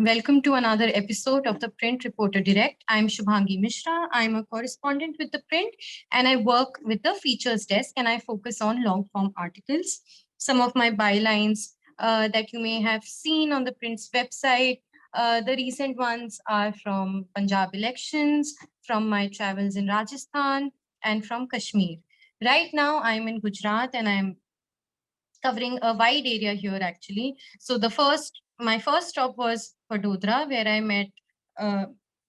Welcome to another episode of the Print Reporter Direct. I'm Shubhangi Mishra. I'm a correspondent with the Print and I work with the features desk and I focus on long form articles. Some of my bylines that you may have seen on the Print's website. The recent ones are from Punjab elections, from my travels in Rajasthan, and from Kashmir. Right now, I'm in Gujarat and I'm covering a wide area here actually. So my first stop was Vadodara, where I met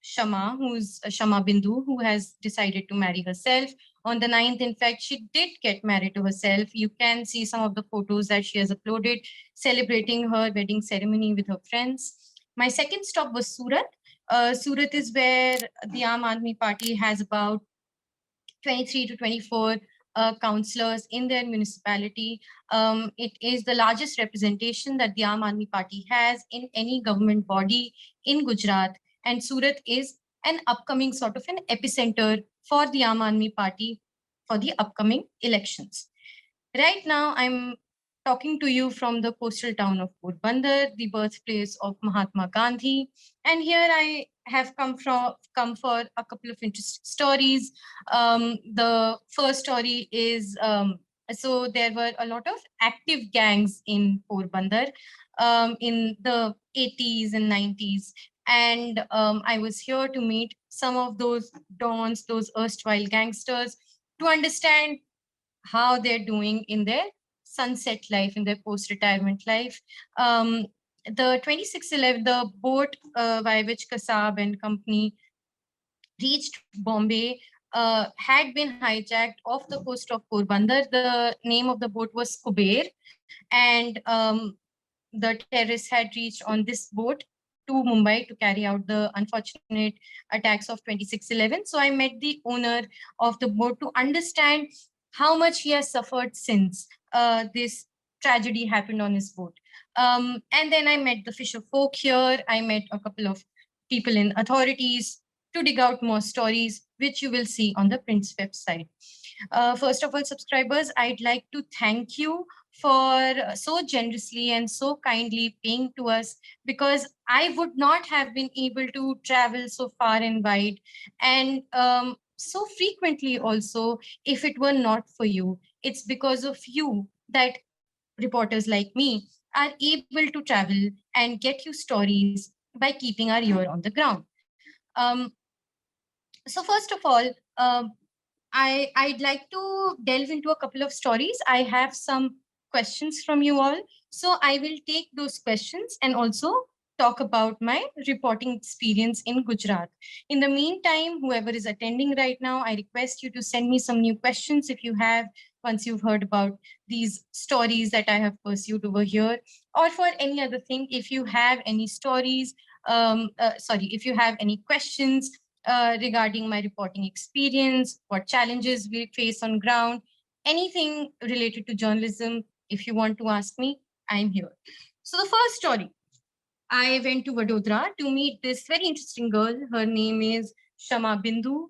Shama Bindu, who has decided to marry herself. On the 9th, in fact, she did get married to herself. You can see some of the photos that she has uploaded celebrating her wedding ceremony with her friends. My second stop was Surat. Surat is where the Aam Aadmi Party has about 23 to 24 councillors in their municipality. It is the largest representation that the Aam Aadmi Party has in any government body in Gujarat. And Surat is an upcoming sort of an epicenter for the Aam Aadmi Party for the upcoming elections. Right now, I'm talking to you from the coastal town of Porbandar, the birthplace of Mahatma Gandhi. And here I have come for a couple of interesting stories. The first story is so there were a lot of active gangs in Porbandar in the 80s and 90s. And I was here to meet some of those dons, those erstwhile gangsters, to understand how they're doing in their sunset life, in their post-retirement life. The 2611, the boat by which Kasab and company reached Bombay had been hijacked off the coast of Porbandar. The name of the boat was Kuber, and the terrorists had reached on this boat to Mumbai to carry out the unfortunate attacks of 2611. So I met the owner of the boat to understand how much he has suffered since this tragedy happened on his boat. And then I met the fisher folk here. I met a couple of people in authorities to dig out more stories, which you will see on the Print's website. First of all, subscribers, I'd like to thank you for so generously and so kindly paying to us, because I would not have been able to travel so far and wide and so frequently also if it were not for you. It's because of you that reporters like me are able to travel and get you stories by keeping our ear on the ground. Um, so first of all, I'd like to delve into a couple of stories. I have some questions from you all. So I will take those questions and also talk about my reporting experience in Gujarat. In the meantime, whoever is attending right now, I request you to send me some new questions if you have, once you've heard about these stories that I have pursued over here, or for any other thing, if you have any stories, if you have any questions regarding my reporting experience, what challenges we face on ground, anything related to journalism. If you want to ask me, I'm here. So the first story, I went to Vadodara to meet this very interesting girl. Her name is Shama Bindu.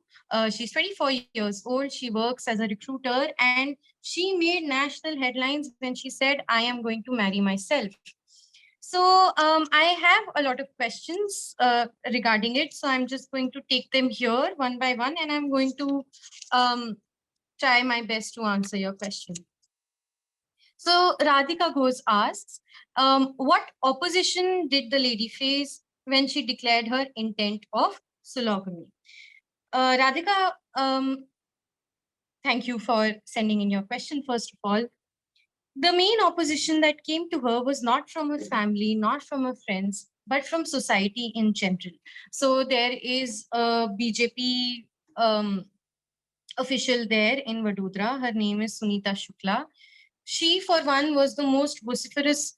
She's 24 years old. She works as a recruiter and she made national headlines when she said, I am going to marry myself. So I have a lot of questions regarding it. So I'm just going to take them here one by one, and I'm going to try my best to answer your question. So Radhika Ghosh asks, what opposition did the lady face when she declared her intent of Sologamy? Radhika, thank you for sending in your question, first of all. The main opposition that came to her was not from her family, not from her friends, but from society in general. So there is a BJP official there in Vadodara. Her name is Sunita Shukla. She, for one, was the most vociferous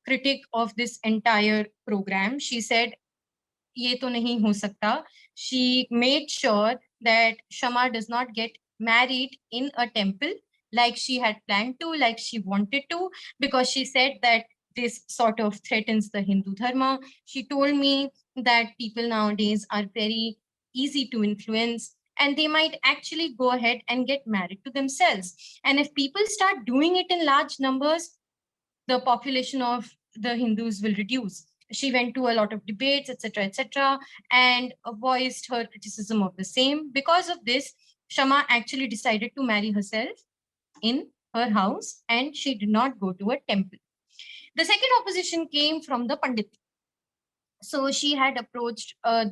critic of this entire program. She said, "Ye to nahi ho sakta." She made sure that Shama does not get married in a temple like she had planned to, like she wanted to, because she said that this sort of threatens the Hindu dharma. She told me that people nowadays are very easy to influence and they might actually go ahead and get married to themselves. And if people start doing it in large numbers, the population of the Hindus will reduce. She went to a lot of debates, etc., and voiced her criticism of the same. Because of this, Shama actually decided to marry herself in her house, and she did not go to a temple. The second opposition came from the Pandit. So she had approached a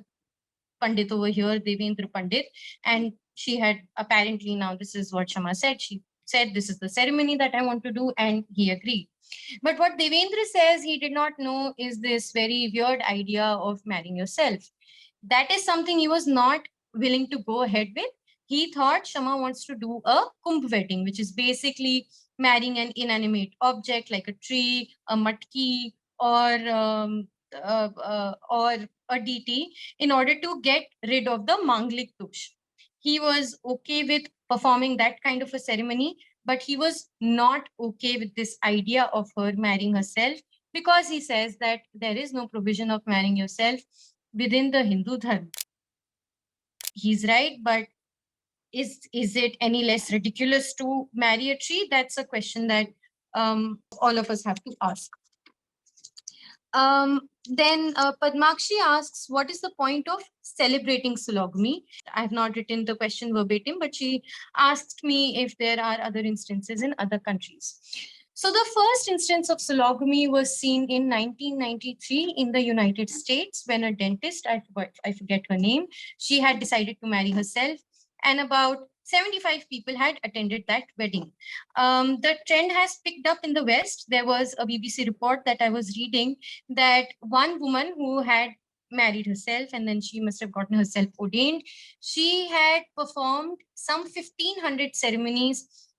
Pandit over here, Devendra Pandit, and she had apparently, now this is what Shama said. She said, "This is the ceremony that I want to do," and he agreed. But what Devendra says he did not know is this very weird idea of marrying yourself. That is something he was not willing to go ahead with. He thought Shama wants to do a kumbh wedding, which is basically marrying an inanimate object like a tree, a matki, or a deity in order to get rid of the manglik dosh. He was okay with performing that kind of a ceremony, but he was not okay with this idea of her marrying herself, because he says that there is no provision of marrying yourself within the Hindu dharma. He's right, but is it any less ridiculous to marry a tree? That's a question that all of us have to ask. Then Padmakshi asks, what is the point of celebrating Sologamy? I have not written the question verbatim, but she asked me if there are other instances in other countries. So the first instance of Sologamy was seen in 1993 in the United States when a dentist, I forget her name, she had decided to marry herself, and about 75 people had attended that wedding. The trend has picked up in the West. There was a BBC report that I was reading that one woman who had married herself and then she must have gotten herself ordained, she had performed some 1,500 ceremonies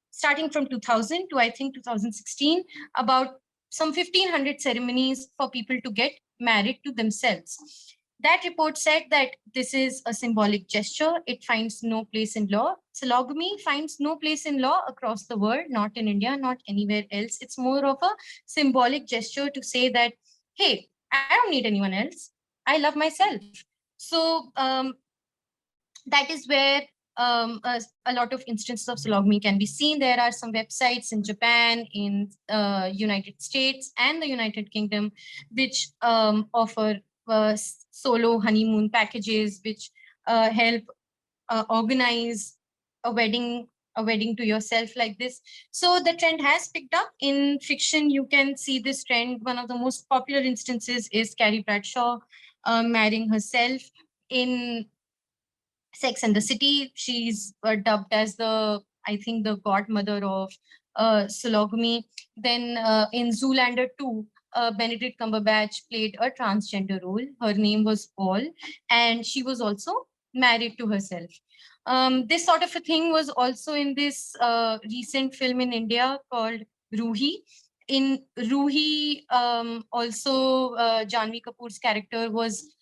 starting from 2000 to I think 2016, about some 1,500 ceremonies for people to get married to themselves. That report said that this is a symbolic gesture. It finds no place in law. Sologamy finds no place in law across the world, not in India, not anywhere else. It's more of a symbolic gesture to say that, hey, I don't need anyone else. I love myself. So that is where a lot of instances of Sologamy can be seen. There are some websites in Japan, in United States, and the United Kingdom, which offer solo honeymoon packages, which help organize a wedding to yourself like this. So the trend has picked up. In fiction, you can see this trend. One of the most popular instances is Carrie Bradshaw marrying herself. In Sex and the City, she's dubbed as I think, the godmother of Sologamy. Then in Zoolander 2, Benedict Cumberbatch played a transgender role. Her name was Paul, and she was also married to herself. This sort of a thing was also in this recent film in India called Ruhi. In Ruhi, also Janvi Kapoor's character was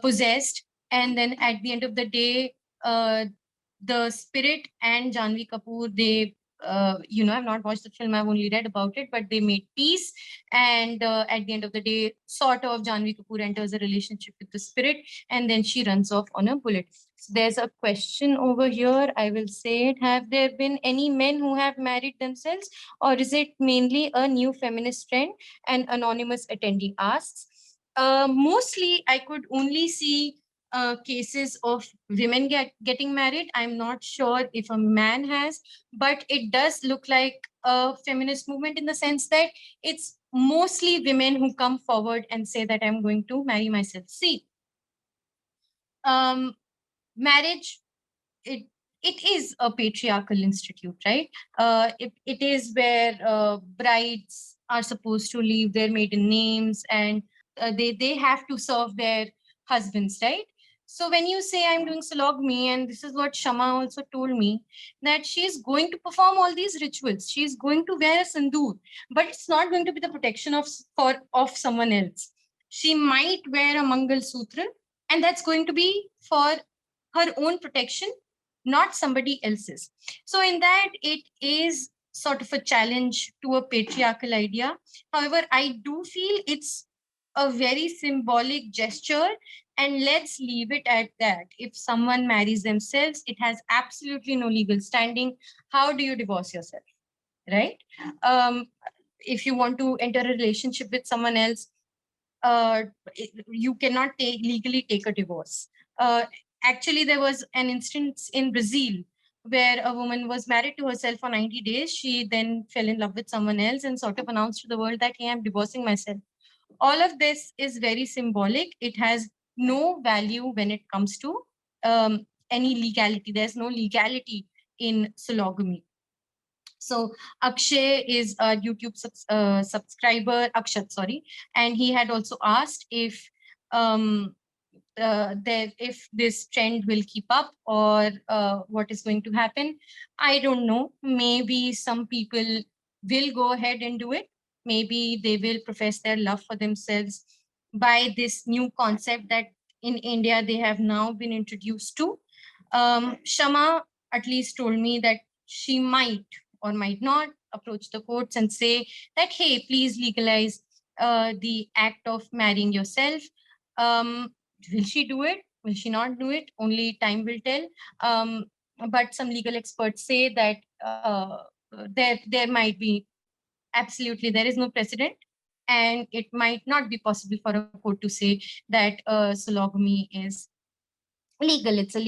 possessed, and then at the end of the day, the spirit and Janvi Kapoor, they I've not watched the film, I've only read about it, but they made peace. And at the end of the day, sort of, Janvi Kapoor enters a relationship with the spirit, and then she runs off on a bullet. So there's a question over here. I will say it. Have there been any men who have married themselves, or is it mainly a new feminist trend? An anonymous attendee asks. Mostly, I could only see cases of women getting married. I'm not sure if a man has, but it does look like a feminist movement in the sense that it's mostly women who come forward and say that I'm going to marry myself. See, marriage, it is a patriarchal institute, right? It is where brides are supposed to leave their maiden names, and they have to serve their husbands, right? So when you say I'm doing Sologamy, and this is what Shama also told me, that she's going to perform all these rituals, she's going to wear a sindoor, but it's not going to be the protection of someone else. She might wear a Mangal Sutra, and that's going to be for her own protection, not somebody else's. So in that, it is sort of a challenge to a patriarchal idea. However, I do feel it's a very symbolic gesture, and let's leave it at that. If someone marries themselves, it has absolutely no legal standing. How do you divorce yourself, right? If you want to enter a relationship with someone else, you cannot legally take a divorce. Actually, there was an instance in Brazil where a woman was married to herself for 90 days. She then fell in love with someone else and sort of announced to the world that, hey, I'm divorcing myself. All of this is very symbolic. It has no value when it comes to any legality. There's no legality in Sologamy. So Akshay is a YouTube subscriber, Akshat, sorry, and he had also asked um, if this trend will keep up or what is going to happen. I don't know. Maybe some people will go ahead and do it. Maybe they will profess their love for themselves by this new concept that in India they have now been introduced to. Shama at least told me that she might or might not approach the courts and say that, hey, please legalize the act of marrying yourself. Will she do it? Will she not do it? Only time will tell. But some legal experts say that there might be absolutely, there is no precedent, and it might not be possible for a court to say that Sologamy is legal. It's a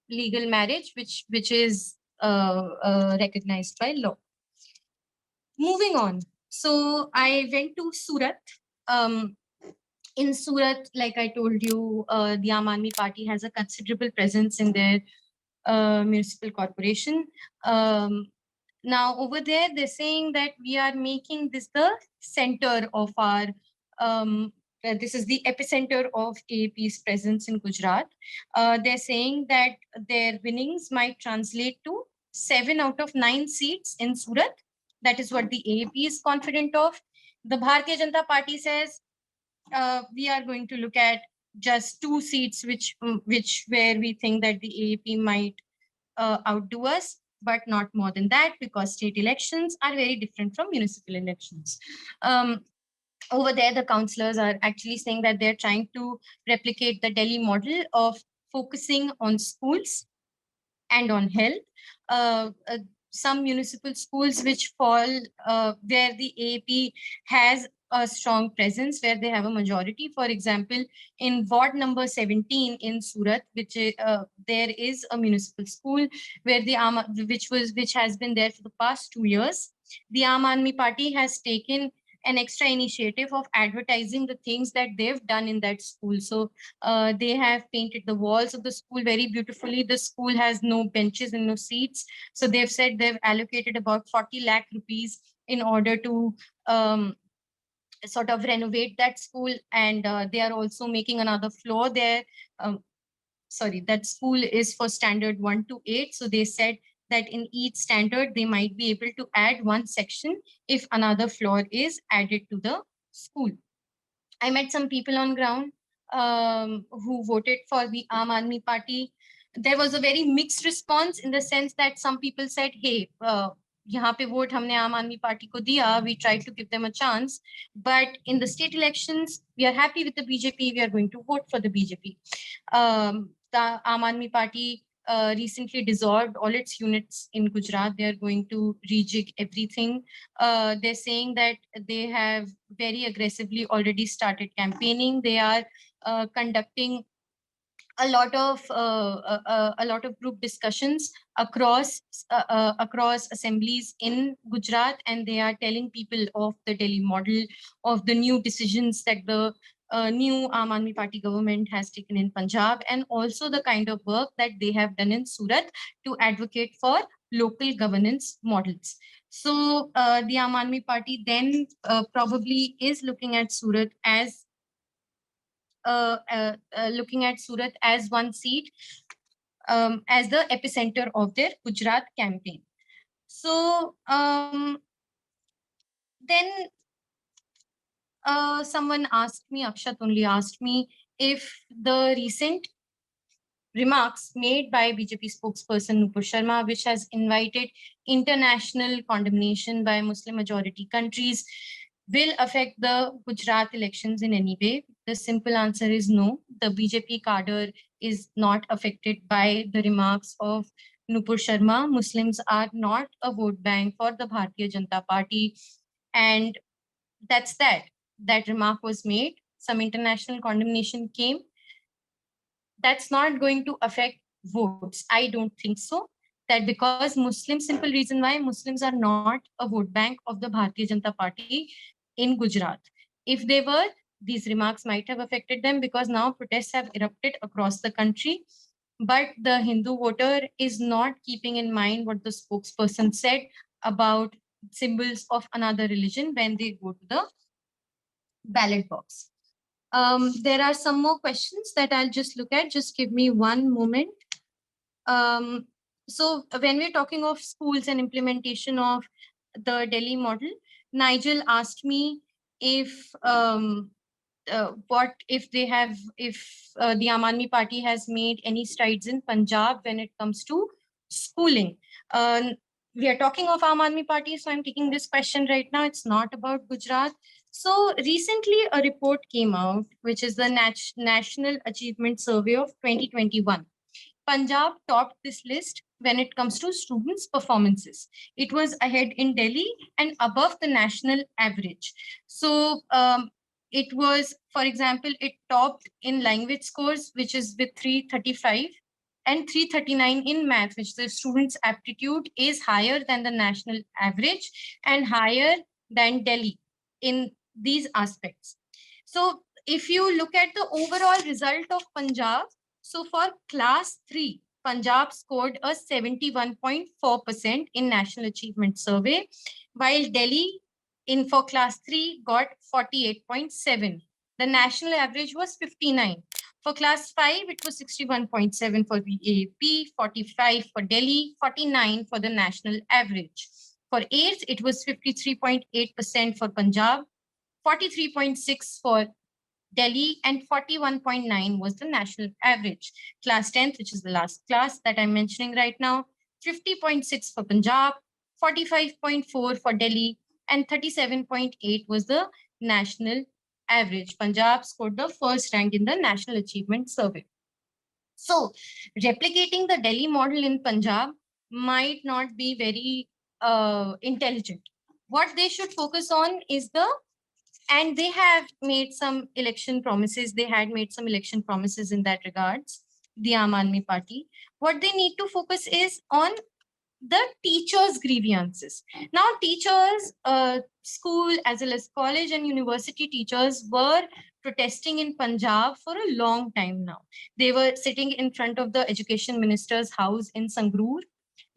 legal marriage which is recognized by law. Moving on. So I went to Surat. Um, in Surat, like I told you, the Aam Aadmi Party has a considerable presence in their municipal corporation. Now over there, they're saying that we are making this the center of our, this is the epicenter of AAP's presence in Gujarat. They're saying that their winnings might translate to 7 out of 9 seats in Surat. That is what the AAP is confident of. The Bharatiya Janata Party says we are going to look at just 2 seats, which where we think that the AAP might outdo us, but not more than that, because state elections are very different from municipal elections. Over there, the councillors are actually saying that they're trying to replicate the Delhi model of focusing on schools and on health. Some municipal schools which fall where the AAP has a strong presence, where they have a majority. For example, in ward number 17 in Surat, there is a municipal school where which has been there for the past 2 years. The Aam Aadmi Party has taken an extra initiative of advertising the things that they've done in that school. So they have painted the walls of the school very beautifully. The school has no benches and no seats. So they've said they've allocated about 40 lakh rupees in order to sort of renovate that school. And they are also making another floor there. Sorry, that school is for standard 1 to 8. So they said that in each standard, they might be able to add one section if another floor is added to the school. I met some people on ground who voted for the Aam Aadmi Party. There was a very mixed response in the sense that some people said, hey, यहाँ पे vote हमने आम आदमी party को दिया, we tried to give them a chance, but in the state elections we are happy with the BJP, we are going to vote for the BJP. The Aam Aadmi Party recently dissolved all its units in Gujarat. They are going to rejig everything. They're saying that they have very aggressively already started campaigning. They are conducting a lot of group discussions across assemblies in Gujarat, and they are telling people of the Delhi model, of the new decisions that the new Aam Aadmi Party government has taken in Punjab, and also the kind of work that they have done in Surat to advocate for local governance models. So the Aam Aadmi Party then probably is looking at Surat as one seat as the epicenter of their Gujarat campaign. So then someone asked me, Akshat only asked me, if the recent remarks made by BJP spokesperson Nupur Sharma, which has invited international condemnation by Muslim majority countries, will affect the Gujarat elections in any way? The simple answer is no. The BJP cadre is not affected by the remarks of Nupur Sharma. Muslims are not a vote bank for the Bharatiya Janata Party. And that's that. That remark was made. Some international condemnation came. That's not going to affect votes. I don't think so. That because Muslims, simple reason why Muslims are not a vote bank of the Bharatiya Janata Party in Gujarat. If they were, these remarks might have affected them because now protests have erupted across the country. But the Hindu voter is not keeping in mind what the spokesperson said about symbols of another religion when they go to the ballot box. There are some more questions that I'll just look at. Just give me one moment. Um, so when we're talking of schools and implementation of the Delhi model, Nigel asked me if what if they have, if the Aam Aadmi Party has made any strides in Punjab when it comes to schooling. We are talking of Aam Aadmi Party, so I'm taking this question right now. It's not about Gujarat. So recently a report came out, which is the National Achievement Survey of 2021. Punjab topped this list when it comes to students' performances. It was ahead in Delhi and above the national average. So it was, for example, it topped in language scores, which is with 335 and 339 in math, which the students' aptitude is higher than the national average and higher than Delhi in these aspects. So if you look at the overall result of Punjab, so for class 3, Punjab scored a 71.4% in National Achievement Survey, while Delhi in for class 3 got 48.7. The national average was 59. For class 5, it was 61.7 for the AAP, 45 for Delhi, 49 for the national average. For 8th, it was 53.8% for Punjab, 43.6 for Delhi, and 41.9 was the national average. Class 10th, which is the last class that I'm mentioning right now, 50.6 for Punjab, 45.4 for Delhi, and 37.8 was the national average. Punjab scored the first rank in the National Achievement Survey. So replicating the Delhi model in Punjab might not be very intelligent. What they should focus on is and they have made some election promises. They had made some election promises in that regards, the Aam Aadmi Party. What they need to focus is on the teachers' grievances. Now, teachers, school as well as college and university teachers were protesting in Punjab for a long time now. They were sitting in front of the education minister's house in Sangrur.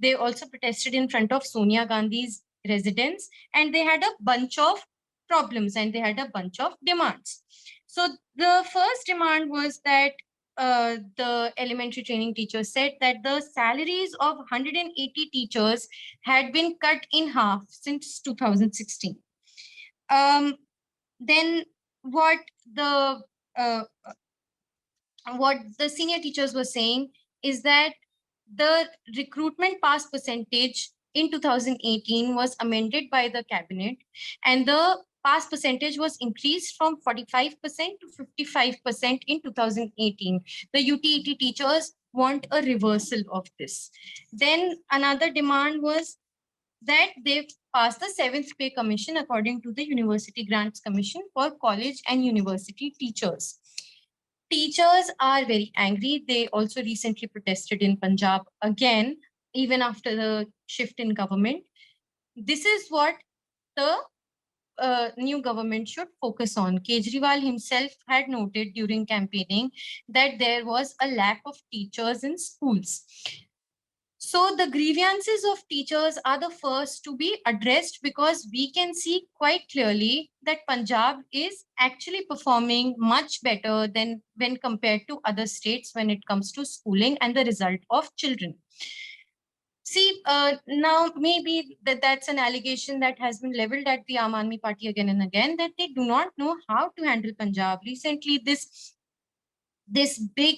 They also protested in front of Sonia Gandhi's residence, and they had a bunch of problems and they had a bunch of demands. So the first demand was that the elementary training teacher said that the salaries of 180 teachers had been cut in half since 2016. Then what the uh, what the senior teachers were saying is that the recruitment pass percentage in 2018 was amended by the cabinet, and the pass percentage was increased from 45% to 55% in 2018. The UTET teachers want a reversal of this. Then another demand was that they passed the 7th pay commission according to the University Grants Commission for college and university teachers. Teachers are very angry. They also recently protested in Punjab again, even after the shift in government. This is what the new government should focus on. Kejriwal himself had noted during campaigning that there was a lack of teachers in schools. So the grievances of teachers are the first to be addressed because we can see quite clearly that Punjab is actually performing much better than when compared to other states when it comes to schooling and the result of children. See, now maybe that's an allegation that has been leveled at the Aam Aadmi Party again and again, that they do not know how to handle Punjab. Recently, this big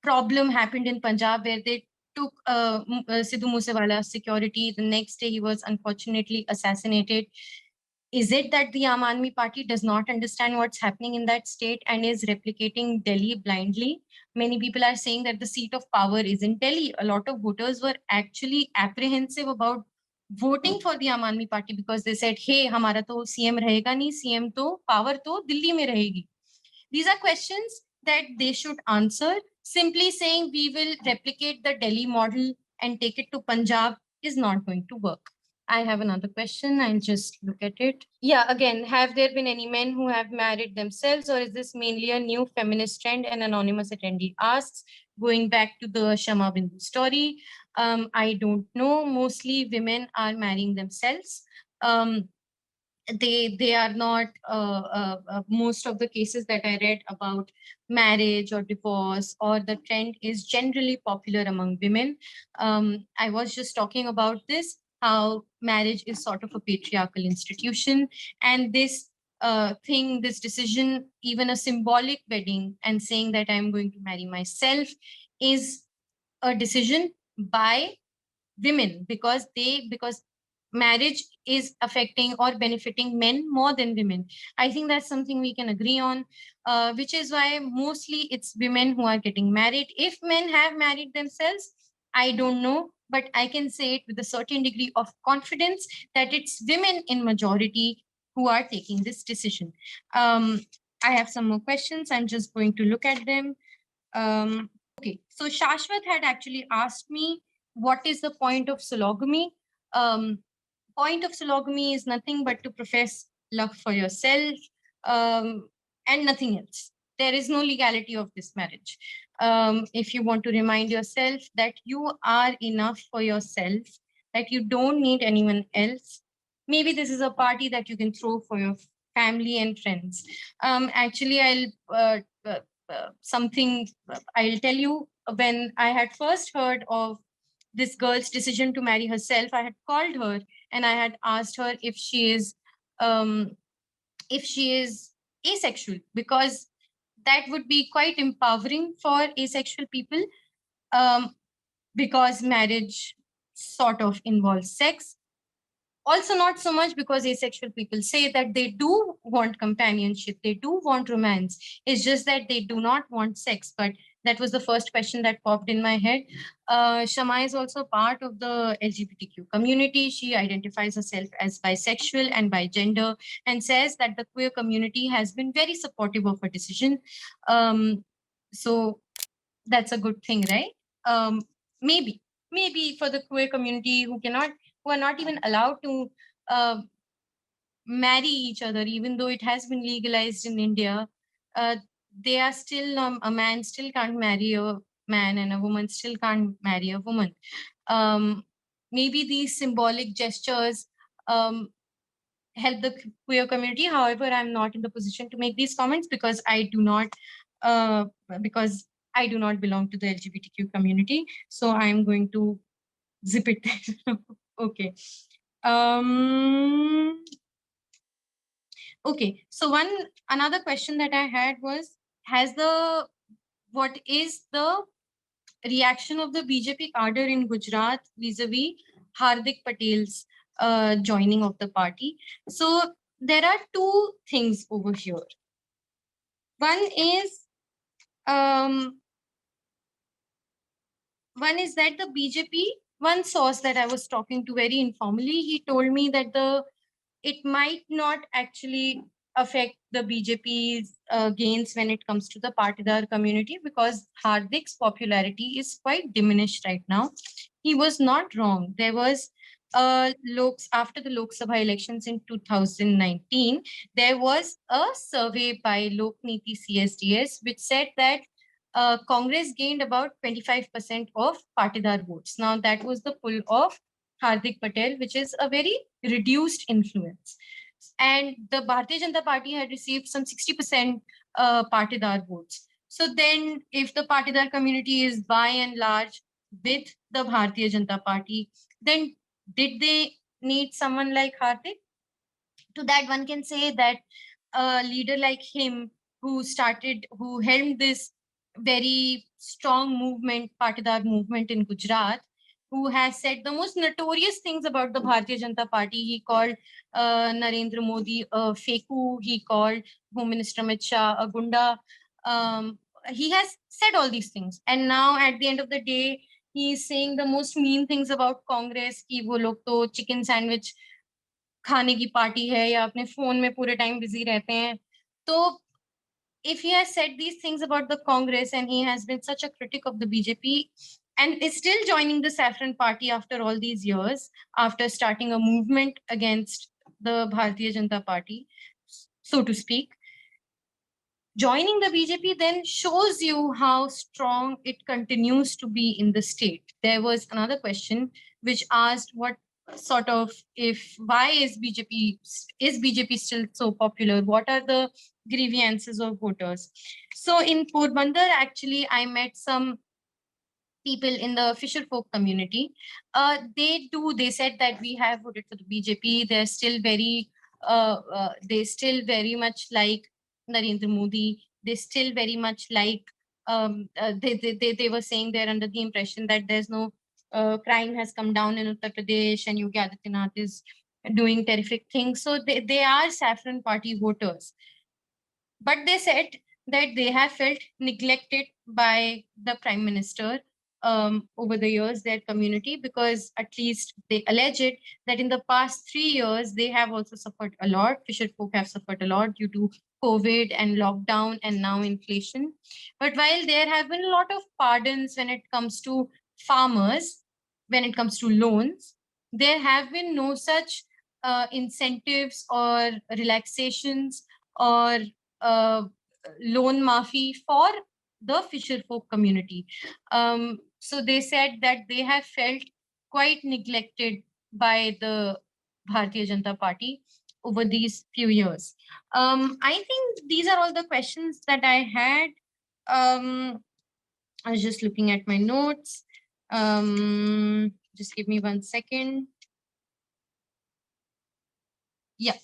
problem happened in Punjab where they took Sidhu Moosewala's security. The next day, he was unfortunately assassinated. Is it that the Aam Aadmi Party does not understand what's happening in that state and is replicating Delhi blindly? Many people are saying that the seat of power is in Delhi. A lot of voters were actually apprehensive about voting for the Aam Aadmi Party because they said, hey, हमारा तो CM रहेगा नहीं, CM तो power तो दिल्ली में रहेगी. These are questions that they should answer. Simply saying we will replicate the Delhi model and take it to Punjab is not going to work. I have another question. I'll just look at it. Yeah, again, have there been any men who have married themselves, or is this mainly a new feminist trend? An anonymous attendee asks, going back to the Shama Bindu story. I don't know. Mostly women are marrying themselves. They are not most of the cases that I read about marriage or divorce or the trend is generally popular among women. I was just talking about this, how marriage is sort of a patriarchal institution, and this thing, this decision, even a symbolic wedding and saying that I'm going to marry myself is a decision by women because marriage is affecting or benefiting men more than women. I think that's something we can agree on, which is why mostly it's women who are getting married. If men have married themselves, I don't know, but I can say it with a certain degree of confidence that it's women in majority who are taking this decision. I have some more questions. I'm just going to look at them. Okay, so Shashwat had actually asked me, what is the point of Sologamy? Point of Sologamy is nothing but to profess love for yourself and nothing else. There is no legality of this marriage. If you want to remind yourself that you are enough for yourself, that you don't need anyone else, maybe this is a party that you can throw for your family and friends. Actually, I'll tell you, when I had first heard of this girl's decision to marry herself, I had called her and I had asked her um, if she is asexual, because that would be quite empowering for asexual people, because marriage sort of involves sex. Also, not so much because asexual people say that they do want companionship, they do want romance. It's just that they do not want sex. But that was the first question that popped in my head. Shama is also part of the LGBTQ community. She identifies herself as bisexual and bigender and says that the queer community has been very supportive of her decision. So that's a good thing, right? Maybe for the queer community who are not even allowed to uh, marry each other, even though it has been legalized in India, they are still a man still can't marry a man and a woman still can't marry a woman. Maybe these symbolic gestures help the queer community. However, I'm not in the position to make these comments because I do not uh, because I do not belong to the LGBTQ community. So I'm going to zip it there. Okay. Okay. So another question that I had was, what is the reaction of the BJP cadre in Gujarat vis-a-vis Hardik Patel's joining of the party? So there are two things over here. One is that the BJP, one source that I was talking to very informally, he told me that it might not actually affect the BJP's gains when it comes to the Patidar community, because Hardik's popularity is quite diminished right now. He was not wrong. There was after the Lok Sabha elections in 2019, there was a survey by Lokniti CSDS which said that Congress gained about 25% of Patidar votes. Now, that was the pull of Hardik Patel, which is a very reduced influence. And the Bharatiya Janata Party had received some 60% Patidar votes. So then, if the Patidar community is by and large with the Bharatiya Janata Party, then did they need someone like Hardik? To that, one can say that a leader like him, who helmed this very strong movement, Patidar movement in Gujarat, who has said the most notorious things about the Bharatiya Janata Party. He called Narendra Modi a faku. He called Home Minister Amit Shah a gunda. He has said all these things. And now at the end of the day, he is saying the most mean things about Congress कि वो लोग तो chicken sandwich खाने की party है या अपने phone में पूरे टाइम बिजी रहते हैं. तो if he has said these things about the Congress and he has been such a critic of the BJP and is still joining the Saffron Party after all these years, after starting a movement against the Bharatiya Janata Party, so to speak, joining the BJP then shows you how strong it continues to be in the state. There was another question which asked what sort of, why is BJP still so popular? What are the grievances of voters? So in Porbandar, actually, I met some people in the fisher folk community. They said that we have voted for the BJP. They still very much like Narendra Modi. They still very much like, they were saying they're under the impression that there's no crime has come down in Uttar Pradesh and Yogi Adityanath is doing terrific things. So they are Saffron Party voters. But they said that they have felt neglected by the Prime Minister over the years, their community, because at least they alleged that in the past 3 years, they have also suffered a lot. Fisher folk have suffered a lot due to COVID and lockdown and now inflation. But while there have been a lot of pardons when it comes to farmers, when it comes to loans, there have been no such incentives or relaxations or loan mafi for the fisher folk community. So they said that they have felt quite neglected by the Bharatiya Janata Party over these few years. I think these are all the questions that I had. I was just looking at my notes. Just give me 1 second. Yeah.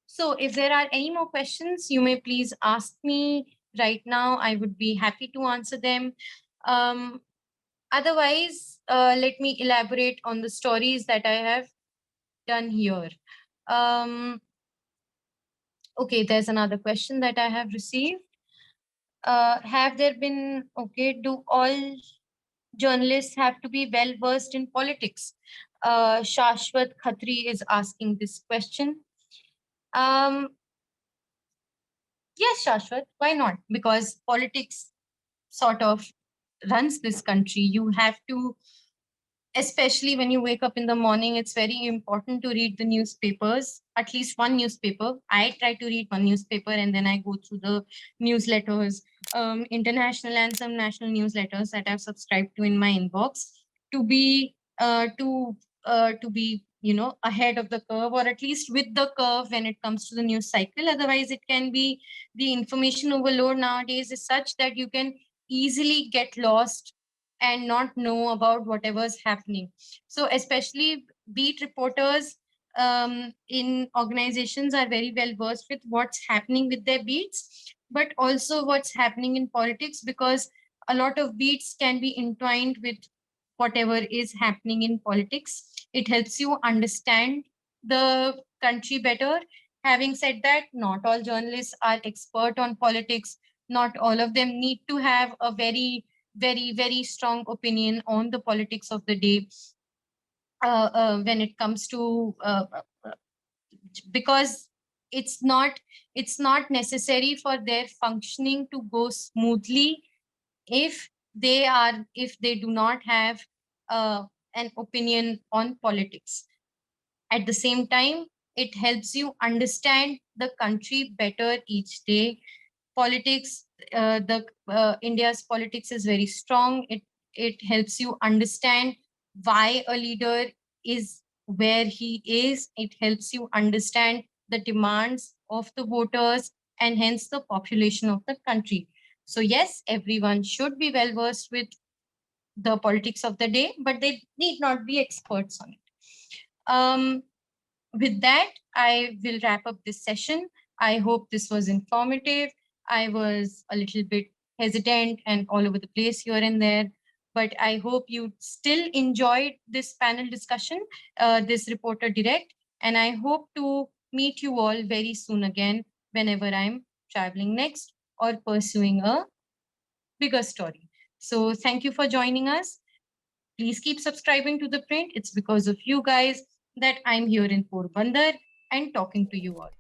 So if there are any more questions, you may please ask me right now. I would be happy to answer them. Otherwise, let me elaborate on the stories that I have done here. Okay, there's another question that I have received. Have there been, do all journalists have to be well versed in politics? Shashwat Khatri is asking this question. Yes, Shashwat, why not? Because politics sort of runs this country. You have to, especially when you wake up in the morning, it's very important to read the newspapers, at least one newspaper. I try to read one newspaper and then I go through the newsletters, international and some national newsletters that I've subscribed to in my inbox to be ahead of the curve, or at least with the curve when it comes to the news cycle. Otherwise, it can be, the information overload nowadays is such that you can easily get lost and not know about whatever's happening. So especially beat reporters in organizations are very well versed with what's happening with their beats, but also what's happening in politics, because a lot of beats can be entwined with whatever is happening in politics. It helps you understand the country better. Having said that, not all journalists are expert on politics. Not all of them need to have a very, very, very strong opinion on the politics of the day when it comes to because it's not necessary for their functioning to go smoothly if they do not have an opinion on politics. At the same time, it helps you understand the country better each day. Politics, the India's politics is very strong. It helps you understand why a leader is where he is. It helps you understand the demands of the voters and hence the population of the country. So yes, everyone should be well versed with the politics of the day, but they need not be experts on it. With that, I will wrap up this session. I hope this was informative. I was a little bit hesitant and all over the place here and there, but I hope you still enjoyed this panel discussion, this Reporter Direct, and I hope to meet you all very soon again whenever I'm traveling next or pursuing a bigger story. So thank you for joining us. Please keep subscribing to The Print. It's because of you guys that I'm here in Porbandar and talking to you all.